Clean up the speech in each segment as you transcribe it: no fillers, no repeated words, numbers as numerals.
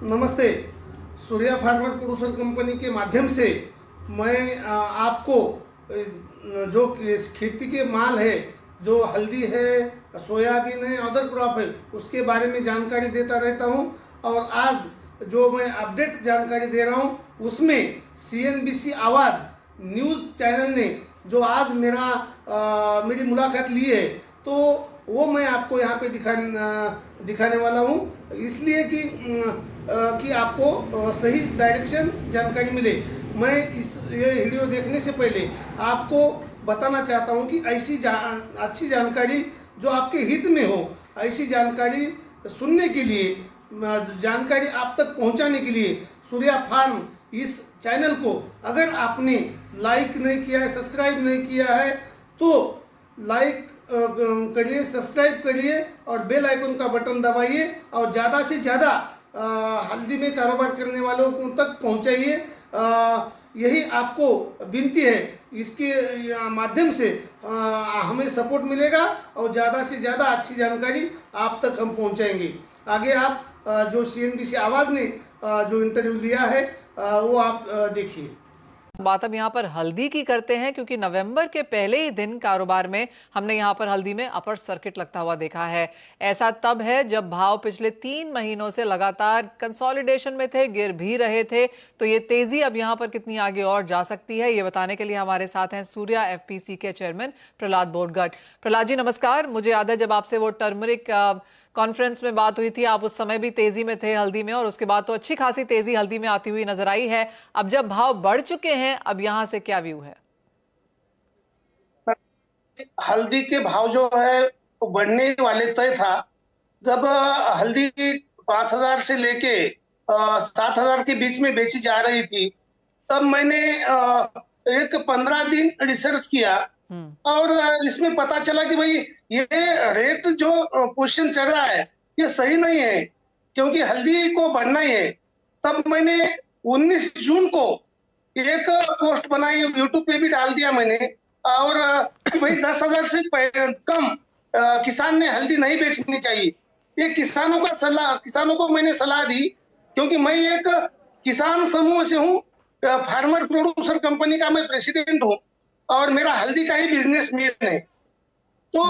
नमस्ते। Surya farmer producer company के माध्यम से मैं आपको जो खेती के माल है, जो हल्दी है, सोयाबीन है, अदर क्रॉप है, उसके बारे में जानकारी देता रहता हूं। और आज जो मैं अपडेट जानकारी दे रहा हूं उसमें CNBC आवाज़ न्यूज़ चैनल ने जो आज मेरी मुलाकात ली है, तो वो मैं आपको यहाँ पे दिखाने वाला हूँ, इसलिए कि आपको सही डायरेक्शन जानकारी मिले। मैं ये वीडियो देखने से पहले आपको बताना चाहता हूँ कि ऐसी अच्छी जानकारी जो आपके हित में हो, ऐसी जानकारी सुनने के लिए, जानकारी आप तक पहुँचाने के लिए सूर्या फार्म इस चैनल को अगर आपने लाइक नहीं किया है, सब्सक्राइब नहीं किया है, तो लाइक करिए, सब्सक्राइब करिए और बेल आइकन का बटन दबाइए और ज़्यादा से ज़्यादा हल्दी में कारोबार करने वालों तक पहुंचाइए। यही आपको विनती है। इसके माध्यम से हमें सपोर्ट मिलेगा और ज़्यादा से ज़्यादा अच्छी जानकारी आप तक हम पहुंचाएंगे। आगे आप जो CNBC आवाज़ ने जो इंटरव्यू लिया है वो आप देखिए। बात अब यहाँ पर हल्दी की करते हैं, क्योंकि नवंबर के पहले ही दिन कारोबार में हमने यहाँ पर हल्दी में अपर सर्किट लगता हुआ देखा है। ऐसा तब है जब भाव पिछले 3 महीनों से लगातार कंसोलिडेशन में थे, गिर भी रहे थे। तो ये तेजी अब यहाँ पर कितनी आगे और जा सकती है, ये बताने के लिए हमारे साथ हैं सूर्या FPC के चेयरमैन प्रहलाद बोडगट। प्रहलाद जी नमस्कार। मुझे याद है जब आपसे वो टर्मरिक कॉन्फ्रेंस में बात हुई थी, आप उस समय भी तेजी में थे हल्दी में, और उसके बाद तो अच्छी खासी तेजी हल्दी में आती हुई नजर आई है। अब जब भाव बढ़ चुके हैं, अब यहां से क्या व्यू है? हल्दी के भाव जो है वो बढ़ने वाले तय था। जब हल्दी 5,000 से लेके 7,000 के बीच में बेची जा रही थी, तब मैंने एक 15 दिन रिसर्च किया और इसमें पता चला कि भाई ये रेट जो पोजीशन चल रहा है ये सही नहीं है, क्योंकि हल्दी को बढ़ना ही है। तब मैंने 19 जून को एक पोस्ट बनाई, यूट्यूब पे भी डाल दिया मैंने, और कि भाई 10,000 से कम किसान ने हल्दी नहीं बेचनी चाहिए। ये किसानों को मैंने सलाह दी, क्योंकि मैं एक किसान समूह से हूँ, फार्मर प्रोड्यूसर कंपनी का मैं प्रेसिडेंट हूँ और मेरा हल्दी का ही बिजनेस मेन है। तो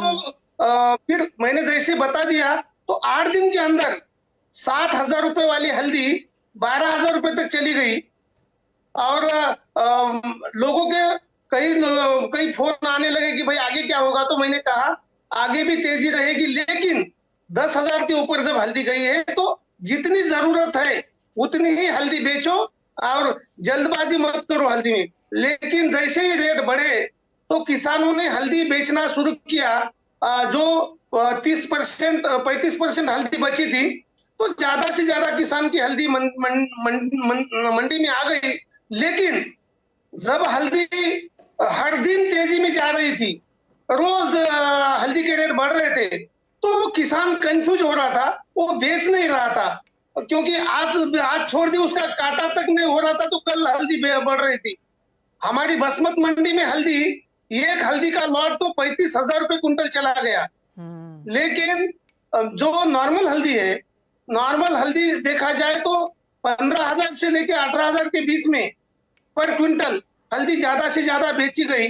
फिर मैंने जैसे बता दिया, तो 8 दिन के अंदर 7,000 रुपए वाली हल्दी 12,000 रुपए तक चली गई। और लोगों के कई फोन आने लगे कि भाई आगे क्या होगा। तो मैंने कहा आगे भी तेजी रहेगी, लेकिन 10,000 के ऊपर जब हल्दी गई है तो जितनी जरूरत है उतनी ही हल्दी बेचो और जल्दबाजी मत करो हल्दी में। लेकिन जैसे ही रेट बढ़े तो किसानों ने हल्दी बेचना शुरू किया। जो 30% 35% हल्दी बची थी, तो ज्यादा से ज्यादा किसान की हल्दी मंडी में आ गई। लेकिन जब हल्दी हर दिन तेजी में जा रही थी, रोज हल्दी के रेट बढ़ रहे थे, तो वो किसान कंफ्यूज हो रहा था, वो बेच नहीं रहा था, क्योंकि आज छोड़ दी, उसका काटा तक नहीं हो रहा था, तो कल हल्दी बढ़ रही थी। हमारी बसमत मंडी में एक हल्दी का लॉट तो 35,000 रुपए कुंटल चला गया। लेकिन जो नॉर्मल हल्दी है, नॉर्मल हल्दी देखा जाए तो 15,000 से लेके 18,000 के बीच में पर क्विंटल हल्दी ज्यादा से ज्यादा बेची गई।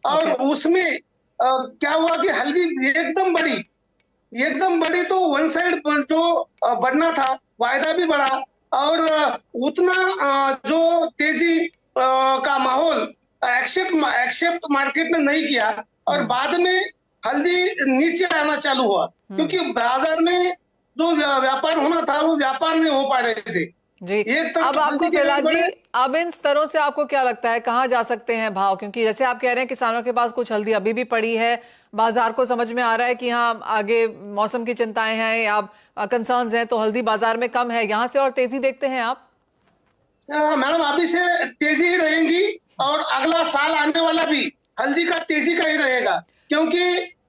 और उसमें क्या हुआ कि हल्दी एकदम बड़ी तो वन साइड जो बढ़ना था वायदा भी बढ़ा, और उतना जो तेजी का माहौल एक्सेप्ट मार्केट ने नहीं किया, और बाद में हल्दी नीचे आना चालू हुआ, क्योंकि बाजार में जो व्यापार होना था वो व्यापार नहीं हो पा रहे थे जी। अब आपको प्रहलाद जी, अब इन स्तरों से आपको क्या लगता है कहाँ जा सकते हैं भाव? क्योंकि जैसे आप कह रहे हैं किसानों के पास कुछ हल्दी अभी भी पड़ी है, बाजार को समझ में आ रहा है कि हाँ आगे मौसम की चिंताएं हैं या कंसर्न्स हैं, तो हल्दी बाजार में कम है, यहाँ से और तेजी देखते हैं आप? मैडम अभी से तेजी ही रहेगी और अगला साल आने वाला भी हल्दी का तेजी का ही रहेगा, क्योंकि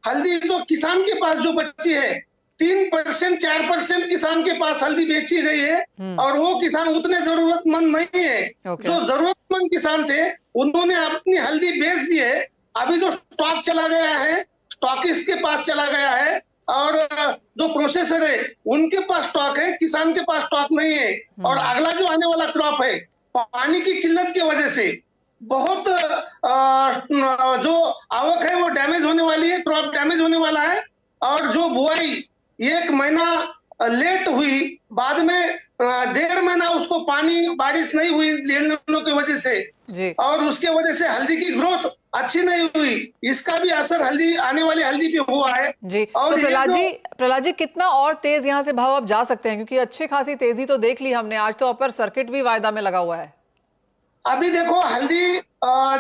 हल्दी तो किसान के पास जो बची है 3% 4% किसान के पास हल्दी बेची गई है, और वो किसान उतने जरूरतमंद नहीं है। जो जरूरतमंद किसान थे उन्होंने अपनी हल्दी बेच दी है। अभी जो स्टॉक चला गया है, स्टॉकिस्ट के पास चला गया है, और जो प्रोसेसर है उनके पास स्टॉक है, किसान के पास स्टॉक नहीं है। और अगला जो आने वाला क्रॉप है, पानी की किल्लत की वजह से बहुत जो आवक है वो डैमेज होने वाली है, क्रॉप डैमेज होने वाला है। और जो बुआई 1 महीना लेट हुई, बाद में 1.5 महीना उसको पानी बारिश नहीं हुई लेनों की वजह से, जी और उसके वजह से हल्दी की ग्रोथ अच्छी नहीं हुई। इसका भी असर हल्दी, आने वाली हल्दी पे हुआ है। जी। और तो प्रहलाद जी कितना और तेज यहाँ से भाव अब जा सकते हैं, क्योंकि अच्छी खासी तेजी तो देख ली हमने, आज तो अपर सर्किट भी वायदा में लगा हुआ है। अभी देखो हल्दी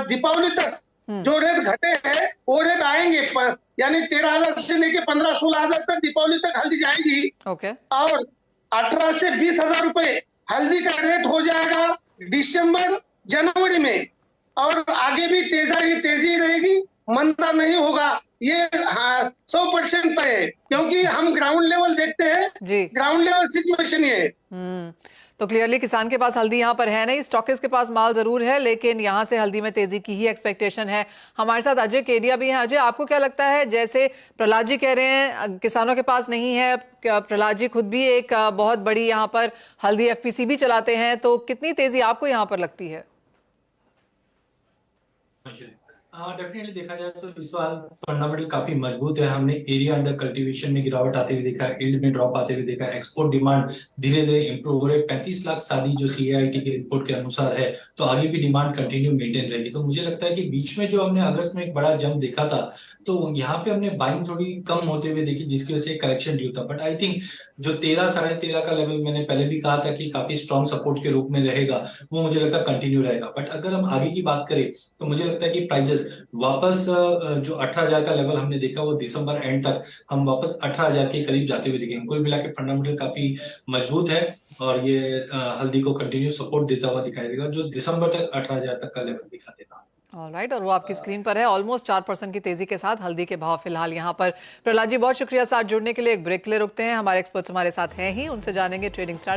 दीपावली तक जो रेट घटे हैं वो रेट आएंगे, यानी 13,000 से लेके 15-16,000 तक दीपावली तक हल्दी जाएगी। ओके। और 18 से 20,000 रुपए हल्दी का रेट हो जाएगा दिसंबर जनवरी में। और आगे भी तेजी रहेगी, मंदा नहीं होगा, ये 100% तय है, क्योंकि हम ग्राउंड लेवल देखते हैं। जी। ग्राउंड लेवल सिचुएशन ये है। तो क्लियरली किसान के पास हल्दी यहाँ पर है नहीं, स्टॉकिस्ट के पास माल जरूर है, लेकिन यहाँ से हल्दी में तेजी की ही एक्सपेक्टेशन है। हमारे साथ अजय केडिया भी हैं। अजय, आपको क्या लगता है, जैसे प्रहलाद जी कह रहे हैं किसानों के पास नहीं है, प्रहलाद जी खुद भी एक बहुत बड़ी यहाँ पर हल्दी एफपीसी भी चलाते हैं, तो कितनी तेजी आपको यहाँ पर लगती है? हाँ, डेफिनेटली देखा जाए तो इस बार फंडामेंटल काफी मजबूत है। हमने एरिया अंडर कल्टीवेशन में गिरावट आते हुए देखा, यील्ड में ड्रॉप आते हुए देखा, एक्सपोर्ट डिमांड धीरे धीरे इंप्रूव हो रही है। 35 लाख शादी जो सीआईटी के रिपोर्ट के अनुसार है, तो आगे भी डिमांड कंटिन्यू मेंटेन रहेगी। तो मुझे लगता है कि बीच में जो हमने अगस्त में एक बड़ा जंप देखा था, तो यहाँ पे हमने बाइंग थोड़ी कम होते हुए देखी, जिसकी वजह से करेक्शन ड्यू था। बट आई थिंक जो 13-13.5 का लेवल मैंने पहले भी कहा था कि काफी स्ट्रॉन्ग सपोर्ट के रूप में रहेगा, वो मुझे लगता है कंटिन्यू रहेगा। बट अगर हम आगे की बात करें तो मुझे लगता है कि प्राइजेस वापस जो 18,000 का लेवल हमने देखा, वो दिसंबर एंड तक हम वापस 18,000 के करीब जाते हुए देखेंगे। कुल मिला के फंडामेंटल काफी मजबूत है और ये हल्दी को कंटिन्यू सपोर्ट देता हुआ दिखाई देगा, जो दिसंबर तक 18,000 तक का लेवल दिखा देगा। ऑलराइट, और वो आपकी स्क्रीन पर है। ऑलमोस्ट 4% की तेजी के साथ हल्दी के भाव फिलहाल यहाँ पर। प्रहलाद जी बहुत शुक्रिया साथ जुड़ने के लिए। एक ब्रेक के लिए रुकते हैं, हमारे एक्सपर्ट्स हमारे साथ हैं ही, उनसे जानेंगे ट्रेडिंग स्टार्ट।